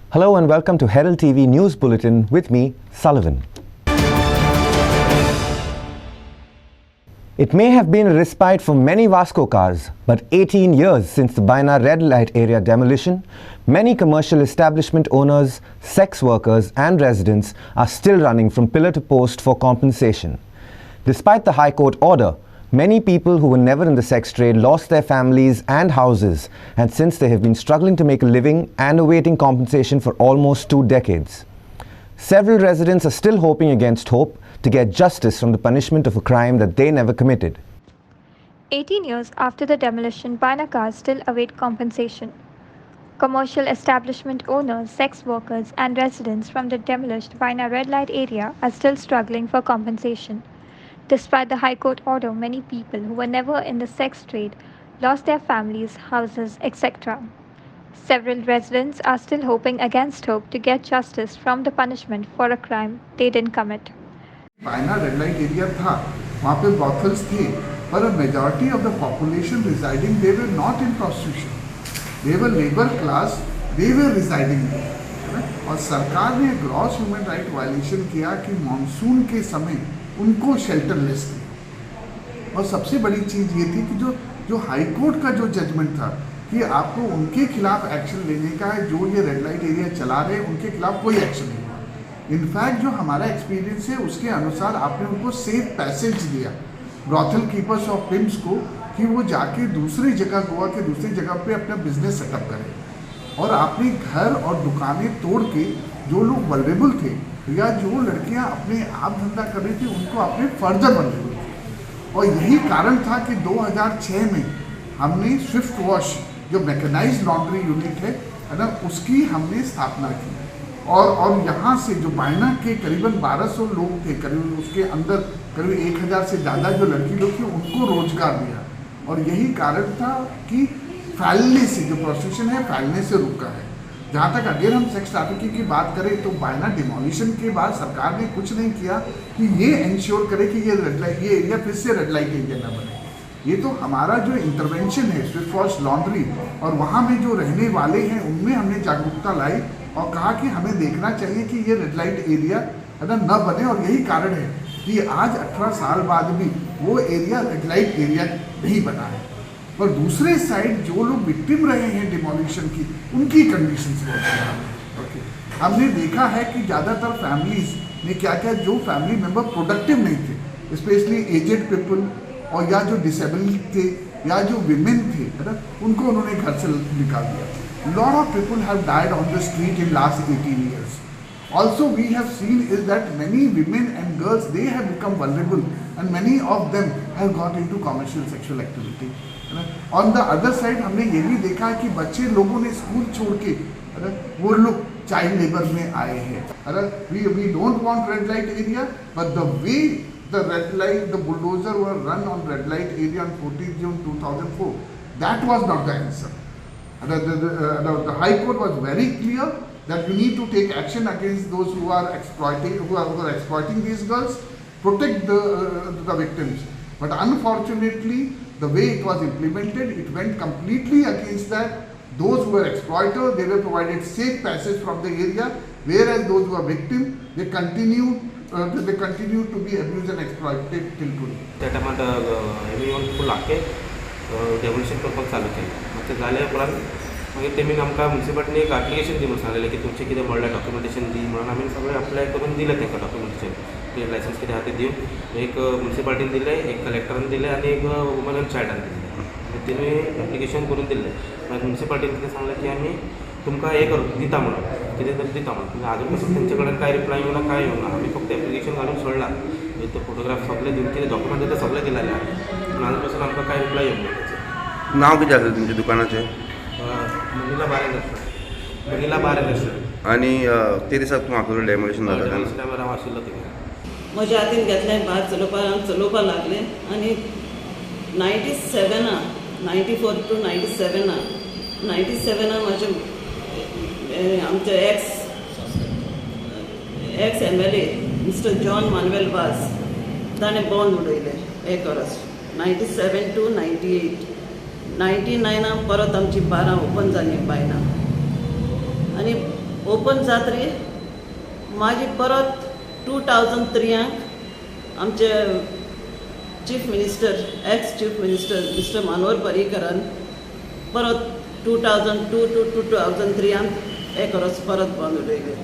Hello and welcome to Herald TV News Bulletin with me, Sullivan. It may have been a respite for many Vasco cars, but 18 years since the Baina red light area demolition, many commercial establishment owners, sex workers and residents are still running from pillar to post for compensation. Despite the High Court order, many people who were never in the sex trade lost their families and houses, and since they have been struggling to make a living and awaiting compensation for almost 2 decades. Several residents are still hoping against hope to get justice from the punishment of a crime that they never committed. 18 years after the demolition, Baina cars still await compensation. Commercial establishment owners, sex workers and residents from the demolished Baina red light area are still struggling for compensation. Despite the High Court order, many people who were never in the sex trade lost their families, houses, etc. Several residents are still hoping against hope to get justice from the punishment for a crime they didn't commit. बायना red light area था, वहाँ पे brothels थे, पर majority of the population residing they were not in prostitution. They were labor class, they were residing there. और सरकार ने gross human right violation किया कि मानसून के समय उनको शेल्टरलेस थे। और सबसे बड़ी चीज़ ये थी कि जो हाई कोर्ट का जो जजमेंट था कि आपको उनके खिलाफ एक्शन लेने का है, जो ये रेड लाइट एरिया चला रहे हैं उनके खिलाफ कोई एक्शन नहीं हुआ। इनफैक्ट जो हमारा एक्सपीरियंस है उसके अनुसार आपने उनको सेफ पैसेज दिया ब्रॉथल कीपर्स ऑफ पिम्स को कि वो जाके दूसरी जगह, गोवा के दूसरी जगह पे अपना बिजनेस सेटअप करें। और आपने घर और दुकानें तोड़ के जो लोग वल्नरेबल थे या जो लड़कियां अपने आप धंधा कर रही थी उनको आपने फर्दर वल्नरेबल किया। और यही कारण था कि 2006 में हमने स्विफ्ट वॉश जो मैकेनाइज्ड लॉन्ड्री यूनिट है ना, उसकी हमने स्थापना की। और यहाँ से जो बायना के करीबन 1200 लोग थे, करीब उसके अंदर करीब 1000 से ज़्यादा जो लड़की लोग थी उनको रोजगार दिया। और यही कारण था कि फैलने से, जो प्रोस्टिट्यूशन है फैलने से रुका है। जहाँ तक अगर हम सेक्स ट्रैफिकिंग की बात करें तो बायना डिमोलिशन के बाद सरकार ने कुछ नहीं किया कि ये इंश्योर करे कि ये एरिया फिर से रेड लाइट एरिया न बने। ये तो हमारा जो इंटरवेंशन है स्विफ्ट वॉश लॉन्ड्री और वहाँ में जो रहने वाले हैं उनमें हमने जागरूकता लाई और कहा कि हमें देखना चाहिए कि ये रेड लाइट एरिया है ना न बने। और यही कारण है कि आज 18 साल बाद भी वो एरिया रेड लाइट एरिया नहीं बना है। पर दूसरे साइड जो लोग विक्टिम रहे हैं डिमोलिशन की, उनकी कंडीशंस बहुत खराब है। ओके, हमने देखा है कि ज़्यादातर फैमिलीज ने क्या किया, जो फैमिली मेम्बर प्रोडक्टिव नहीं थे, स्पेशली एजेड पीपल और या जो डिसेबल थे या जो विमेन थे है ना, उनको उन्होंने घर से निकाल दिया। Lot of people have died on the street in last 18 years. Also, we have seen is that many women and girls, they have become vulnerable and many of them have got into commercial sexual activity. On the other side, हमने ये भी देखा कि बच्चे लोगों ने school छोड़ के वो लोग चाइल्ड लेबर में आए हैं। We don't want red light area, but the way the red light, the bulldozer were run on red light area on 14 June 2004, that was not the answer. The High Court was very clear that we need to take action against those who are exploiting these girls, protect the victims. But unfortunately, the way it was implemented, it went completely against that. Those who were exploiters, they were provided safe passage from the area, whereas those who are victims, they continue to be abused and exploited till today. त्या टायमार every फूल लाके demolition करपाक चालू केलें। ते जाले उपरांत मागीर तेमी आमकां म्युनिसिपालिटीन एक एप्लिकेशन दी म्हणून सांगलेलें की तुमचें कितें म्हणल्यार डॉक्युमेंटेशन दी म्हणून आमी सगळें अप्लाय करून दिलें तांकां डॉक्युमेंटेशन, ट्रेड लायसन्स कितें आहा तें दिवन एक म्युनिसिपालिटीन दिलें, एक कलेक्टरान दिलें आनी एक वुमन एंड चायल्डान दिलें। तेणी एप्लिकेशन करून दिल्लें। मागीर म्युनिसिपालिटीन कितें सांगलें की आमी तुमकां हे दिता म्हणून, कितें तरी दिता म्हणून। आजून पासून तेंचे कडेन कांय रिप्लाय येवना, कांय येवना। आमी फक्त एप्लिकेशन घालून सोडलां, ते फोटोग्राफ सगळे दिवन कितें डॉक्युमेंट दिता सगळें दिलेलें आहा, पूण आजून पासून आमकां कांय रिप्लाय येवंक ना। नाव कितें आसा तुमच्या दुकानाचें? Manila bar restaurant. आनी ते दिसा म्हाका डेमोलिशन जालें टायमार हांव आशिल्लो थिंगा। म्हज्या हातीन घेतलें भायर चलोवपाक लागलें आनी 94 to 97 म्हाजे आमचे x MLA mister John Manuel वास ताणें बॉन्ड उडयलें एक वर्स 97 to 98. 99 परत आमची बारां ओपन जालीं बायना आनी ओपन जातरी मागीर परत 2003 आमचे chief minister ex chief minister mister Manohar पर्रीकरान परत 2002 to 2003 हे करस परत बंद उडयले.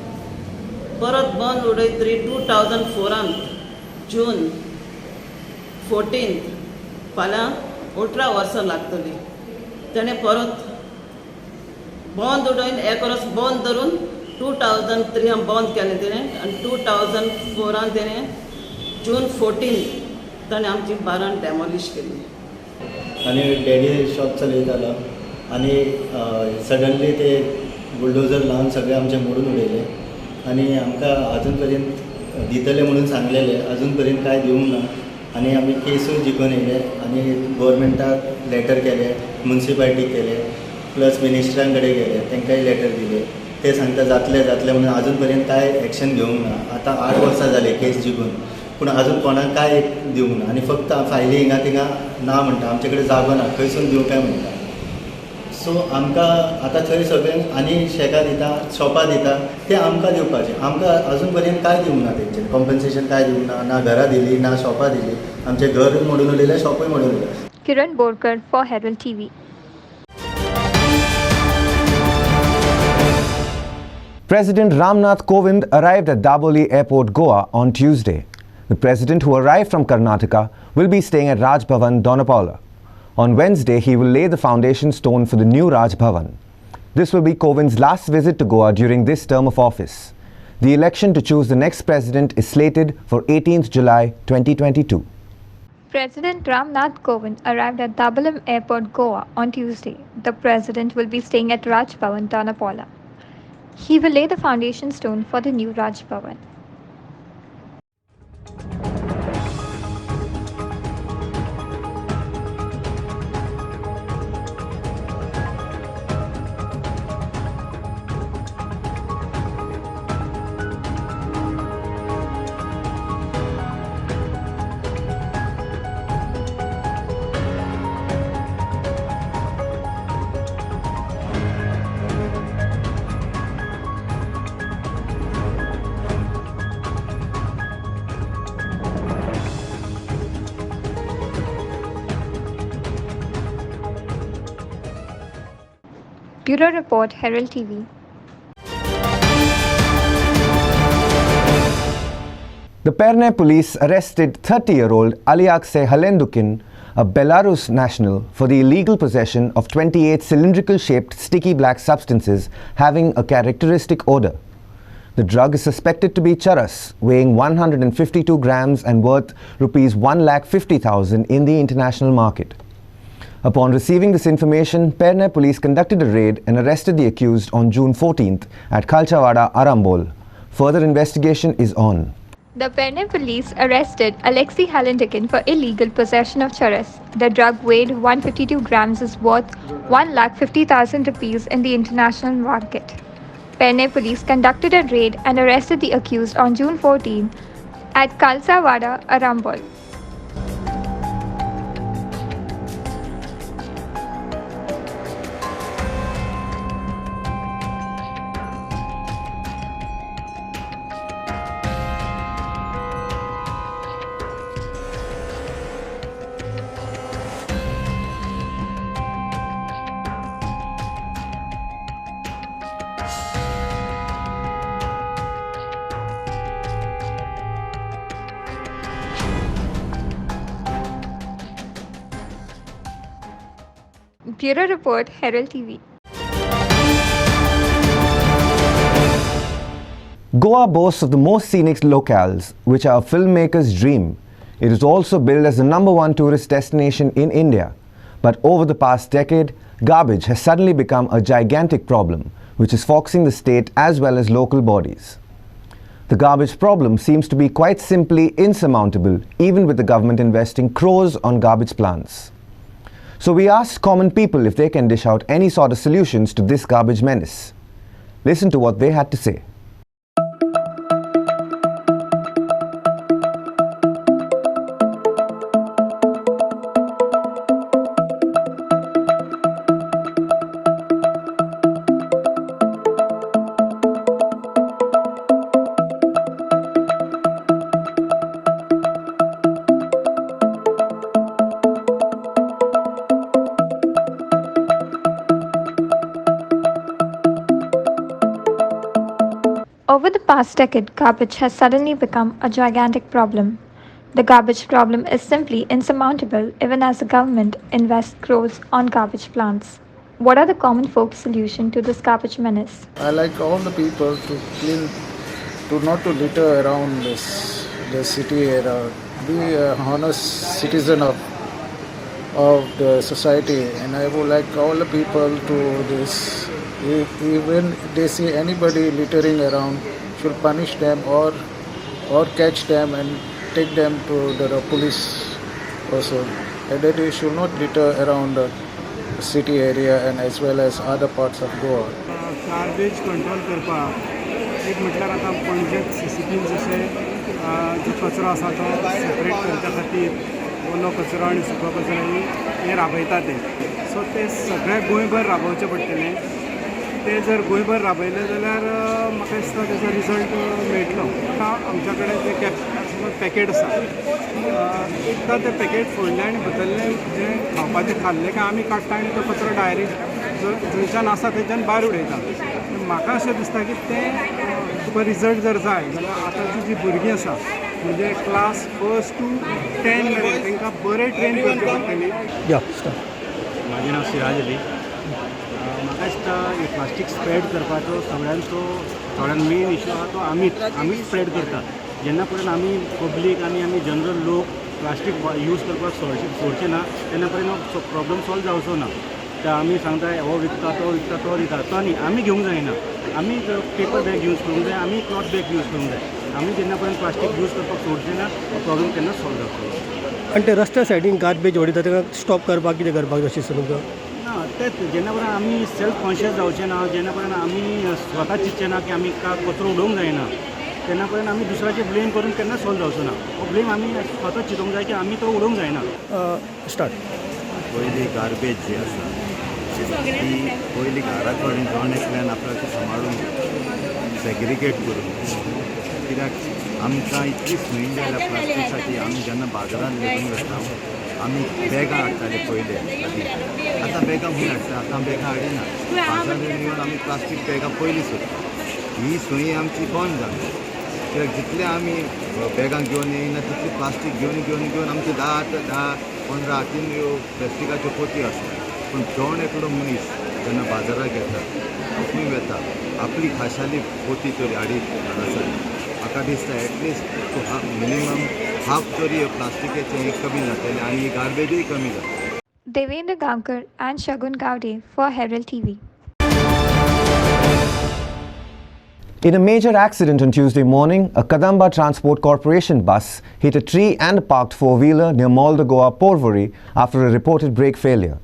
परत बंद उडयतरी 2004 जून 14 फाल्यां 18 वर्सां लागतली. तेणें परत बंद उडोवन हे करस बंद धरून 2003 बंद केलें तेणें आनी 2004 तेणें जून 14 ताणें आमची बारान डॅमोलिश केली. आनी डॅडी शॉप चलयतालो आनी सडनली ते बुलडोजर लावन सगळे आमचे मोडून उडयले आनी आमकां अजून पर्यंत दितले म्हणून सांगलेले अजून पर्यंत कांय दिवंक ना. आनी आमी केसूय जिखून येयले आनी गोवोरमेंटाक लेटर केले, मुन्सिपाल्टीक केले, प्लस मिनिस्टरां कडेन गेले, तांकांय लेटर दिले. ते सांगता जातले म्हणून अजून पर्यंत कांय एक्शन घेवंक ना. आतां 8 वर्सां जाले केस जिखून पूण अजून कोणाक कांय दिवंक ना आनी फक्त फायली हिंगा थिंगा ना म्हणटा. आमचे कडेन जागो ना, खंयसून दिवं काय म्हणटा. सो आमकां आतां थंय सगळ्यांक आनी शेकां दिता, शॉपां दिता ते आमकां दिवपाचें. आमकां अजून पर्यंत कांय दिवंक ना तेंचे कॉम्पन्सेशन कांय दिवंक ना. ना घरां दिली ना शॉपां दिली. आमचें घर मोडून उडयलें, शॉपूय मोडून उडयलें. Kiran Borkar for Herald TV. President Nath Kovind arrived at Daboli Airport, Goa on Tuesday. The president, who arrived from Karnataka, will be staying at Raj Bhavan, Donapaula. On Wednesday, he will lay the foundation stone for the new Raj Bhavan. This will be Kovind's last visit to Goa during this term of office. The election to choose the next president is slated for 18th July 2022. President Nath Kovind arrived at Dabolim Airport, Goa on Tuesday. The president will be staying at Raj Bhavan, Donapaula. He will lay the foundation stone for the new Raj Bhavan. Bureau Report, Herald TV. The Perne police arrested 30-year-old Aliakse Halendukin, a Belarus national, for the illegal possession of 28 cylindrical-shaped sticky black substances having a characteristic odor. The drug is suspected to be charas, weighing 152 grams and worth rupees 1,50,000 in the international market. Upon receiving this information, Perne police conducted a raid and arrested the accused on June 14th at Kalchavada, Arambol. Further investigation is on. The Perne police arrested Alexei Halendukin for illegal possession of charas. The drug weighed 152 grams is worth 1,50,000 rupees in the international market. Perne police conducted a raid and arrested the accused on June 14 at Kalsawada, Arambol. Bureau Report, Herald TV. Goa boasts of the most scenic locales, which are a filmmaker's dream. It is also billed as the #1 tourist destination in India. But over the past decade, garbage has suddenly become a gigantic problem, which is foxing the state as well as local bodies. The garbage problem seems to be quite simply insurmountable, even with the government investing crores on garbage plants. So we asked common people if they can dish out any sort of solutions to this garbage menace. Listen to what they had to say. the past decade, garbage has suddenly become a gigantic problem. The garbage problem is simply insurmountable even as the government invests crores on garbage plants. What are the common folk solutions to this garbage menace? I like all the people to clean, to not to litter around the city area. Be a honest citizen of the society, and I would like all the people to this. Even they see anybody littering around, should punish them or catch them and take them to the police also. And that they should not litter around the city area and as well as other parts of Goa. Garbage control करपाक एक म्हटल्यार आतां पणजेक सिटीन जशें जो कचरो आसा तो सेपरेट करच्या खातीर ओलो कचरो आनी सुको कचरो हे राबयता ते सो ते सगळे गोंयभर राबोवचें पडटलें ते जर गोंयभर राबयलें जाल्यार म्हाका दिसता तेजो रिजल्ट मेळटलो आतां आमच्या कडेन जे पॅकेट आसा एकदां तें पॅकेट फोडलें आनी बदललें जें खावपाचें खाल्लें काय आमी काडटा आनी तो कचरो डायरेक्ट जंयच्यान आसा थंयच्यान भायर उडयता म्हाका अशें दिसता की तें तुका रिजल्ट जर जाय जाल्यार आतांची जी भुरगीं आसा म्हणजे क्लास 1 to 10 मेरेन तांकां बरें ट्रेन करचें पडटलें. म्हाजें नांव सिराज अली. म्हाका दिसता ही प्लास्टीक स्प्रेड करपाचो सगळ्यान मेन इशू आसा तो आमीच स्प्रेड करता. जेन्ना पर्यंत आमी पब्लीक आनी जनरल लोक प्लास्टीक यूज करपाक सोडचे ना तेन्ना पर्यंत प्रॉब्लम सॉल्व जावचो ना. ते आमी सांगता हो विकता तो दिता तो न्ही आमी घेवंक जायना. आमी पेपर बॅग यूज करूंक जाय आमी क्लॉथ बॅग यूज करूंक जाय. आमी जेन्ना पर्यंत प्लास्टीक यूज करपाक सोडचें ना हो प्रॉब्लम केन्ना सॉल्व जावचो. आनी ते रस्त्या सायडीन गार्बेज उडयता तेका स्टॉप करपाक कितें करपाक अशें तुमकां ना तेच जेन्ना पर्यंत आमी सेल्फ कॉन्शियस जावचें ना जेन्ना पर्यंत आमी स्वता चिंतचें ना की आमी कचरो उडोवंक जायना तेन्ना पर्यंत आमी दुसऱ्याचेर ब्लेम करून केन्ना सॉल्व जावचो ना. हो ब्लेम आमी स्वता चिंतूंक जाय की आमी तो उडोवंक जायना. स्टार्ट. पयली गार्बेज जी आसा ती पयली घरा कडेन जण एकल्यान आपल्याक सांबाळून सेग्रिगेट करून कित्याक आमकां इतली संवय जाल्या प्लास्टिकाची आमी जेन्ना बाजारांत घेवन वता आमी बॅगां हाडटाले पयले आतां बॅगां खूंय हाडटा आतां बॅगां हाडिना बाजारांत येवन आमी प्लास्टीक बॅगां पयलीं सोदता. ही संवय आमची बंद जाली कित्याक जितले आमी बॅगां घेवन येयना तितली प्लास्टीक घेवन आमचे 10-15 हातीन ह्यो प्लास्टिकाच्यो पोती आसता. पूण जोण एकलो मनीस जेन्ना बाजाराक येता खंय वेता आपली खाशाली पोती तरी हाडीत हाडासर म्हाका दिसता एटलिस्ट मिनिमम हाफ तरी प्लास्टिकेचें कमी जातलें आनी गार्बेजूय कमी जातलें. Devendra Gavkar and Shagun Gowde for Herald TV. In a major accident on Tuesday morning, a Kadamba Transport Corporation bus hit a tree and a parked four-wheeler near Mall de Goa, Porvory after a reported brake failure.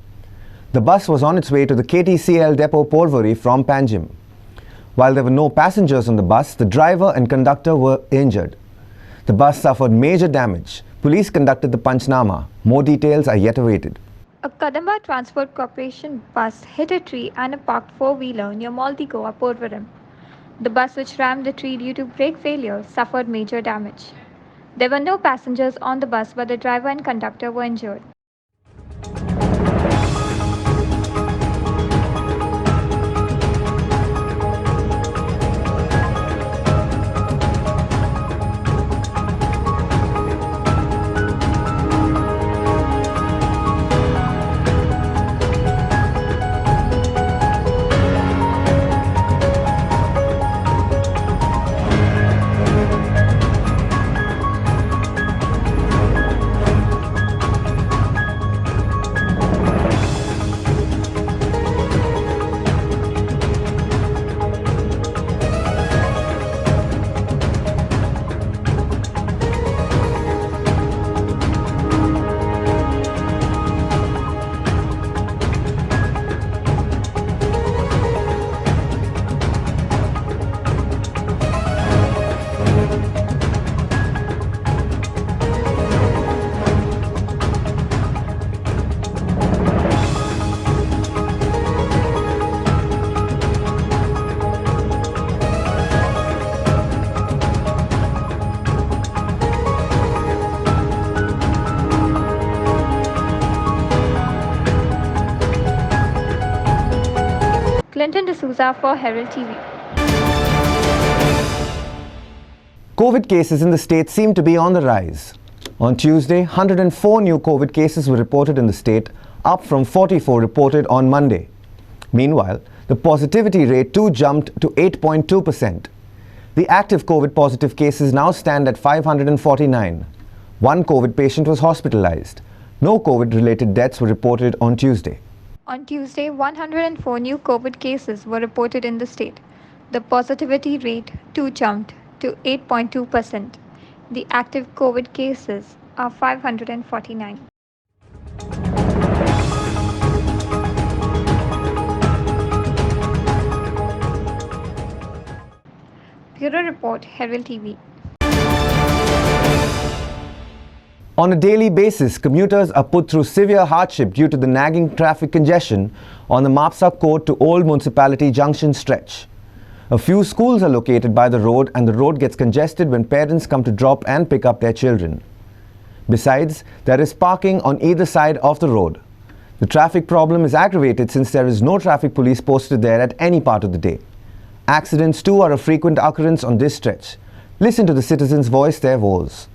The bus was on its way to the KTCL depot Porvory from Panjim. While there were no passengers on the bus, the driver and conductor were injured. The bus suffered major damage. Police conducted the Panchnama. More details are yet awaited. A Kadamba Transport Corporation bus hit a tree and a parked four-wheeler near Mall de Goa, Porvorim. The bus which rammed the tree due to brake failure suffered major damage. There were no passengers on the bus, but the driver and conductor were injured. Clinton D'Souza for Herald TV. COVID cases in the state seem to be on the rise. On Tuesday, 104 new COVID cases were reported in the state, up from 44 reported on Monday. Meanwhile, the positivity rate too jumped to 8.2%. The active COVID positive cases now stand at 549. One COVID patient was hospitalized. No COVID-related deaths were reported on Tuesday. On Tuesday, 104 new COVID cases were reported in the state. The positivity rate too jumped to 8.2%. The active COVID cases are 549. Bureau Report, Herald TV. On a daily basis, commuters are put through severe hardship due to the nagging traffic congestion on the Mapsa Court to Old Municipality Junction stretch. A few schools are located by the road and the road gets congested when parents come to drop and pick up their children. Besides, there is parking on either side of the road. The traffic problem is aggravated since there is no traffic police posted there at any part of the day. Accidents too are a frequent occurrence on this stretch. Listen to the citizens voice their woes.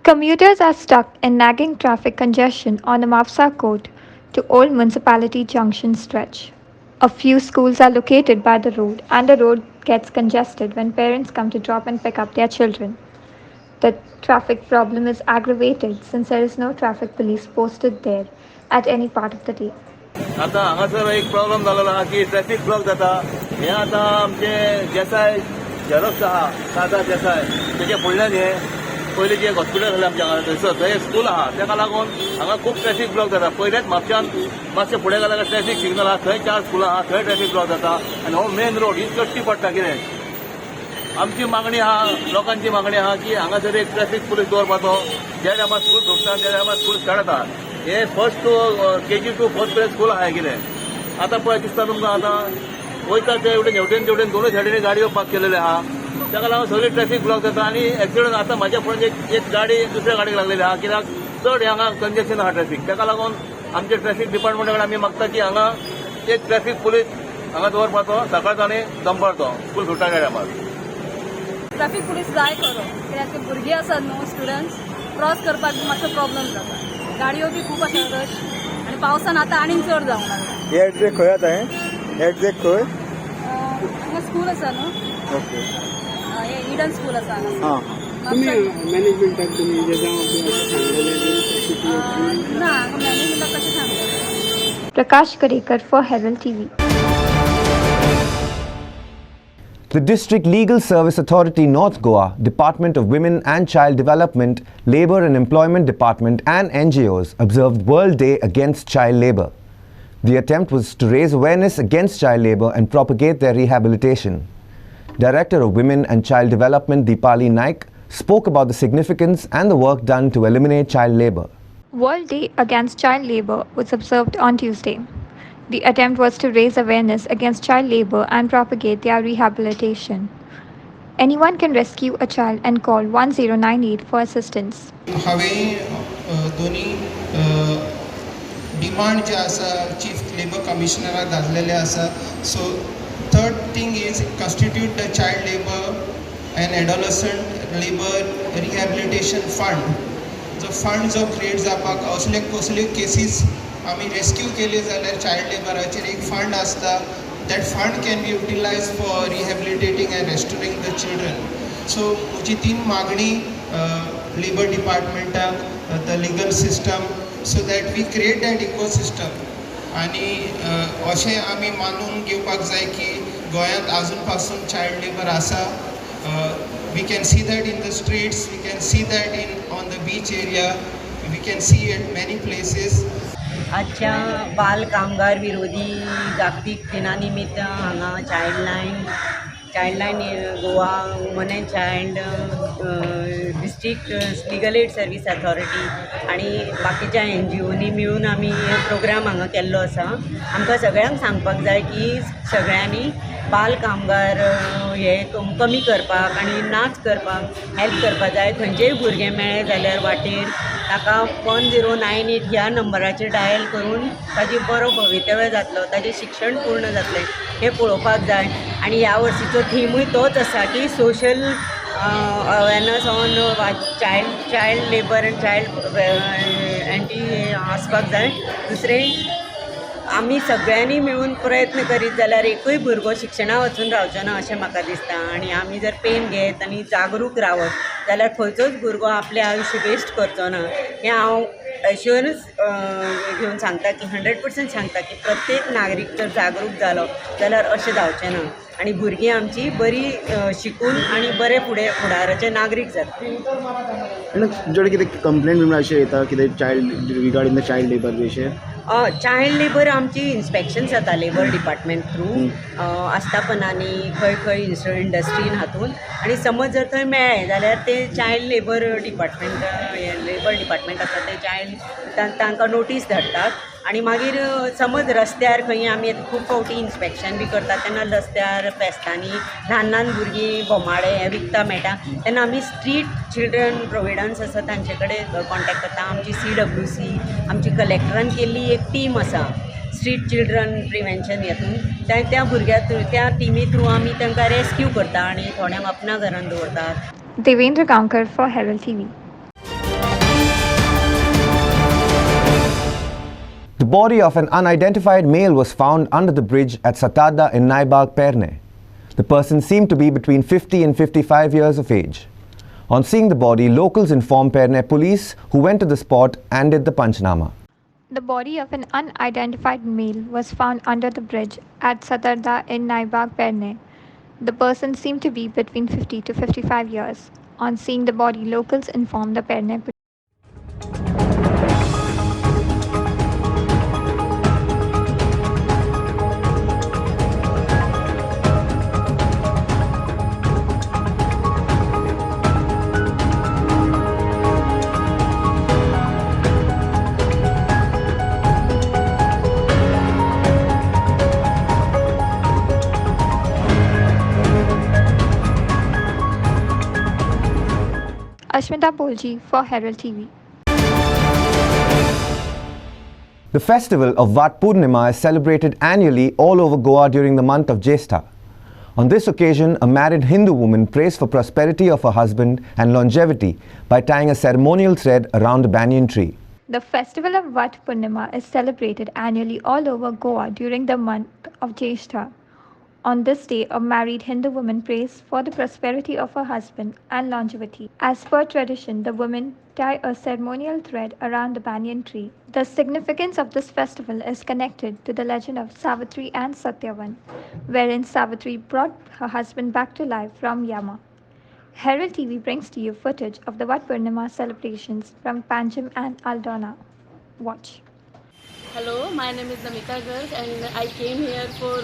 Commuters are stuck in nagging traffic congestion on the Mapsa Court to Old Municipality Junction stretch. A few schools are located by the road and the road gets congested when parents come to drop and pick up their children. The traffic problem is aggravated since there is no traffic police posted there at any part of the day. आता हांगासर एक problem जाल्लो आहा की traffic block जाता. हे आता आमचे Desai Xerox आहा दादा देसाय तेजे फुडल्यान हे पयलीं जे हॉस्पिटल जालें आमच्या हांगा थंयसर थंय एक स्कूल आहा तेका लागून हांगा खूब ट्रॅफिक ब्लॉक जाता. पयलेच म्हापशान मातशें फुडें गेल्यार ट्रॅफिक सिग्नल आहा थंय 4 स्कुलां आहा थंय ट्रॅफिक ब्लॉक जाता आनी हो मेन रोड ही कश्टी पडटा. कितें आमची मागणी आहा लोकांची मागणी आहा की हांगासर एक ट्रॅफिक पुलीस दवरपाचो. ज्या टायमार स्कूल सोंपता त्या टायमार स्कूल स्टार्ट जाता. हे first to KG to 4th grade school आहा कितें आतां पळय दिसता तुमकां आतां वयता ते हेवटेन दोनूय सायडीनी गाडयो पार्क केलेले आहा. ताका लागून सगळी ट्रॅफिक ब्लॉक जाता आनी एक्सिडंट आतां म्हाज्या फुडें एक गाडी दुसऱ्या गाडीक लागलेली आहा कित्याक चड हांगा कंजेक्शन आहा ट्रॅफिक. ताका लागून आमचे ट्रॅफिक डिपार्टमेंटा कडेन आमी मागता की हांगा एक ट्रॅफिक पुलीस हांगा दवरपाचो सकाळचो आनी दनपारचो स्कूल सुट्टा त्या टायमार. ट्रॅफिक पुलीस जाय खरो कित्याक भुरगीं आसात न्हू स्टुडंट्स क्रॉस करपाक मातसो प्रॉब्लम जाता. गाडयो बी खूब आसा रश आनी पावसान आतां आनीक चड जावंक लागला. हे एग्जॅक्ट खंय आतां हे एग्जॅक्ट खंय हांगा स्कूल आसा न्हू ओके हे इडन स्कूल आसा हांगा. मॅनेजमेंटाक तुमी जे जावं ना हांगा मॅनेजमेंटाक कशें सांगलें. Prakash Kadekar for Herald TV. The District Legal Service Authority North Goa, Department of Women and Child Development, Labour and Employment Department and NGOs observed World Day Against Child Labour. The attempt was to raise awareness against child labour and propagate their rehabilitation. Director of Women and Child Development Deepali Naik spoke about the significance and the work done to eliminate child labour. World Day Against Child Labour was observed on Tuesday. The attempt was to raise awareness against child labour and propagate their rehabilitation. Anyone can rescue a child and call 1098 for assistance. हांवें दोनी demand जे आसा chief labour कमिशनराक घातलेले आसा. So third thing is constitute the child labour and adolescent labour rehabilitation fund. जो fund जो create जावपाक कसल्यो cases आमी रेस्क्यू केली जाल्यार चायल्ड लेबराचेर एक फंड आसता. That fund can be utilise for rehabilitating and restoring the children. So म्हजी 3 मागणी लेबर डिपार्टमेंटाक the legal system so that we create that ecosystem. आनी अशें आमी मानून घेवपाक जाय की गोंयांत आजून पासून चायल्ड लेबर आसा. We can see that in the streets, we can see that in on the beach area, we can see at many places. आजच्या बाल कामगार विरोधी जागतीक दिना निमित्त हांगा Childline Goa woman and child district legal aid service authority आनी बाकीच्या NGOनी मेळून आमी हे प्रोग्राम हांगा केल्लो आसा. आमकां सगळ्यांक सांगपाक जाय की सगळ्यांनी बाल कामगार हे कमी करपाक आनी नाच करपाक हेल्प करपाक जाय. खंयचेय भुरगें मेळ्ळें जाल्यार वाटेर ताका 1098 ह्या नंबराचेर डायल करून ताजी बरो भवितव्य जातलो, ताजें शिक्षण पूर्ण जातलें हें पळोवपाक जाय. आनी ह्या वर्सीचो थीमूय तोच आसा की social awareness on child labour and child anti आसपाक जाय. दुसरें आमी सगळ्यांनी मेळून प्रयत्न करीत जाल्यार एकूय भुरगो शिक्षणा वचून रावचो ना अशें म्हाका दिसता. आनी आमी जर पेन घेत आनी जागरूक रावत जाल्यार खंयचोच भुरगो आपलें आयुश्य वेस्ट करचो ना हें हांव एश्युरन्स घेवन सांगता की 100% सांगता की प्रत्येक नागरीक जर जागरूक जालो जाल्यार अशें जावचें ना आनी भुरगीं आमची बरी शिकून आनी बरे फुडाराचे नागरीक जाता. आनी तुमचे कडेन कितें कंप्लेंट बी अशें येता कितें child regarding the child labour बी अशें? चायल्ड लेबर आमची इन्स्पेक्शन जाता लेबर डिपार्टमेंट थ्रू आस्थापनांनी खंय इंडस्ट्रीन हातून. आनी समज जर थंय मेळ्ळें जाल्यार ते चायल्ड लेबर डिपार्टमेंट आसा ते चायल्ड तांकां नोटीस धाडटात. आनी मागीर समज रस्त्यार खंय आमी खूब फावटी इन्स्पेक्शन बी करतात तेन्ना रस्त्यार फेस्तांनी ल्हान भुरगीं बोमाडे हे विकता मेळटा तेन्ना आमी स्ट्रीट चिल्ड्रन प्रोविडन्स आसा तांचे कडेन कॉन्टेक्ट करता. आमची CWC आमची कलेक्टरान केल्ली एक टीम आसा स्ट्रीट चिल्ड्रन प्रिवेंशन हातून त्या भुरग्यां त्या टिमी थ्रू आमी तांकां रेस्क्यू करता आनी थोड्यांक आपणा घरान दवरतात. Devendra Gaonkar for Herald TV. The body of an unidentified male was found under the bridge at Satada in Naibag, Perne. The person seemed to be between 50 and 55 years of age. On seeing the body, locals informed Perne police, who went to the spot and did the Panchnama. The body of an unidentified male was found under the bridge at Satarda in Naibag, Perne. The person seemed to be between 50 to 55 years. On seeing the body, locals informed the Perne police. Ashmita Bolji for Herald TV. The festival of Vat Purnima is celebrated annually all over Goa during the month of Jyestha. On this occasion, a married Hindu woman prays for prosperity of her husband and longevity by tying a ceremonial thread around a banyan tree. The festival of Vat Purnima is celebrated annually all over Goa during the month of Jyestha. On this day, a married Hindu woman prays for the prosperity of her husband and longevity. As per tradition, the women tie a ceremonial thread around the banyan tree. The significance of this festival is connected to the legend of Savitri and Satyavan, wherein Savitri brought her husband back to life from Yama. Herald TV brings to you footage of the Vat Purnima celebrations from Panjim and Aldona. Watch. Hello, my name is Namita Garg and I came here for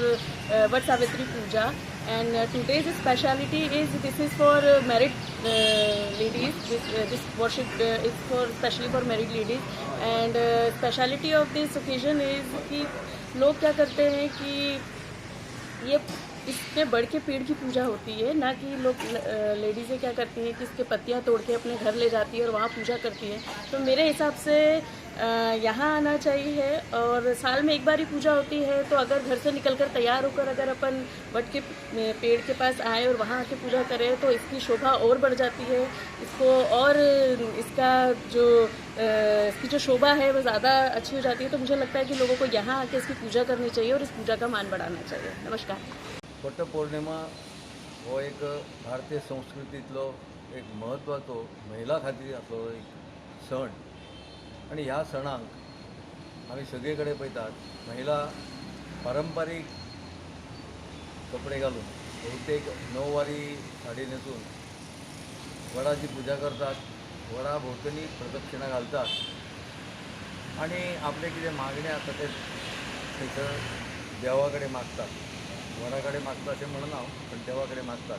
Vatsavatri Puja, and today's speciality is this is for married ladies. This worship is for especially for married ladies, and speciality of this occasion is कि लोग क्या करते हैं कि ये इसमें बढ़ के पेड़ की पूजा होती है, ना कि लोग लेडीज़ें क्या करती हैं कि इसके पत्तियां तोड़ के अपने घर ले जाती है और वहाँ पूजा करती हैं. तो मेरे हिसाब से यहाँ आना चाहिए और साल में एक बार ही पूजा होती है. तो अगर घर से निकलकर तैयार होकर अगर अपन वट के पेड़ के पास आए और वहाँ आके पूजा करें तो इसकी शोभा और बढ़ जाती है. इसको और इसका इसकी जो शोभा है वो ज़्यादा अच्छी हो जाती है. तो मुझे लगता है कि लोगों को यहाँ आके इसकी पूजा करनी चाहिए और इस पूजा का मान बढ़ाना चाहिए. नमस्कार. वटपौर्णिमा हो एक भारतीय संस्कृतीतलो एक महत्वाचो महिला खातीर असलो एक सण आणि ह्या सणाक आमी सगळे कडेन पळयतात महिला पारंपारीक कपडे घालून बहुतेक नववारी साडी न्हेसून वडाची पूजा करतात, वडा भोंवतणी प्रदक्षिणा घालतात आणि आपले कितें मागणे आसा ते थंयसर देवा कडेन मागतात. वडा कडेन मागता अशें म्हणना पण देवा कडेन मागतात.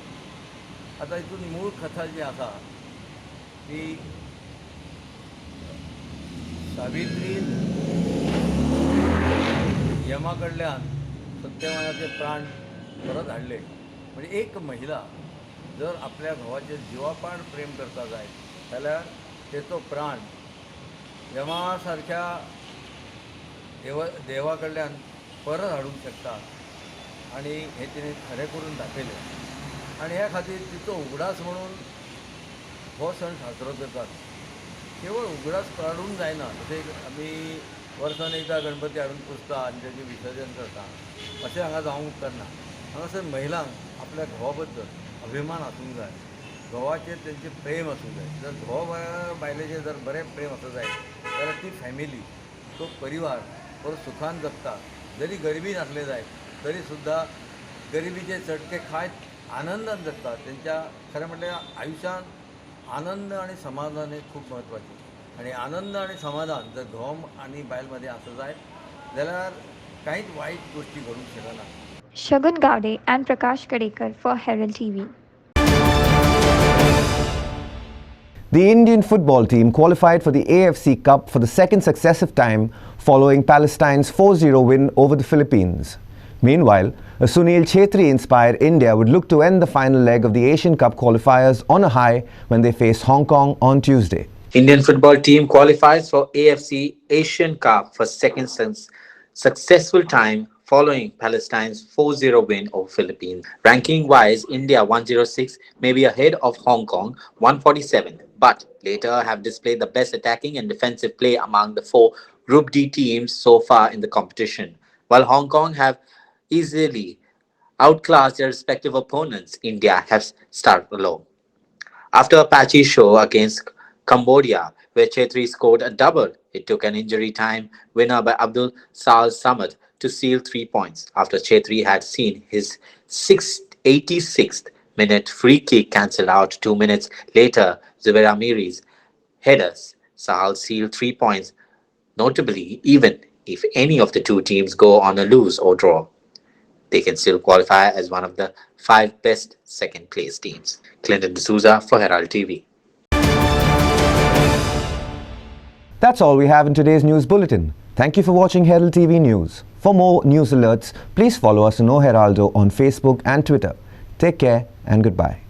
आतां हितून मूळ कथा जी आसा ती सावित्रीन यमा कडल्यान सत्यवानाचे प्राण परत हाडले. म्हणजे एक महिला जर आपल्या घोवाचे जिवापाड प्रेम करता जाय जाल्यार तेचो प्राण यमा सारख्या देवा कडल्यान परत हाडूंक शकता आणि हे तिने खरें करून दाखयलें. आणि ह्या खातीर तिचो उगडास म्हणून हो सण साजरो करतात. केवळ उगडास काडून जायना, जशें आमी वर्सान एकदा गणपती हाडून पुजता आनी तेजें विसर्जन करता, अशें हांगा जावंक उपकारना. हांगासर महिलांक आपल्या घोवा बद्दल अभिमान आसूंक जाय, घोवाचेर तेंचें प्रेम आसूंक जाय. जर घोव बायलेचेर जर बरें प्रेम आसूं जाय जाल्यार ती फॅमिली, तो परिवार बरो सुखान जगता. जरी गरिबीन आसले जाय तरी सुद्दां गरिबीचे चटके खायत आनंदान जगता. तेंच्या खरें म्हटल्यार आयुश्यान आनंद आणि समाधान हे खूप महत्त्वाचे. आणि आनंद आणि समाधान जर घोव आणि बायल मध्ये आसूं जाय जाल्यार कांयच वायट गोष्टी घडूंक शकना. Shagun Gowde and Prakash Kadekar for Herald TV. The Indian football team qualified for the AFC Cup for the second successive time following Palestine's 4-0 win over the Philippines. Meanwhile, a Sunil Chhetri-inspired India would look to end the final leg of the Asian Cup qualifiers on a high when they face Hong Kong on Tuesday. Indian football team qualifies for AFC Asian Cup for second successful time following Palestine's 4-0 win over Philippines. Ranking-wise, India 106 may be ahead of Hong Kong 147, but later have displayed the best attacking and defensive play among the four Group D teams so far in the competition. While Hong Kong have easily outclassed their respective opponents, India has started low. After a patchy show against Cambodia, where Chhetri scored a double, it took an injury time winner by Abdul Sal Samad to seal 3 points. After Chhetri had seen his 86th minute free kick cancelled out 2 minutes later, Zubair Amiri's headers, Sahal sealed 3 points. Notably, even if any of the two teams go on a lose or draw, they can still qualify as one of the 5 best second place teams. Clinton D'Souza for Herald TV. That's all we have in today's news bulletin. Thank you for watching Herald TV News. For more news alerts, please follow us on O Heraldo on Facebook and Twitter. Take care and goodbye.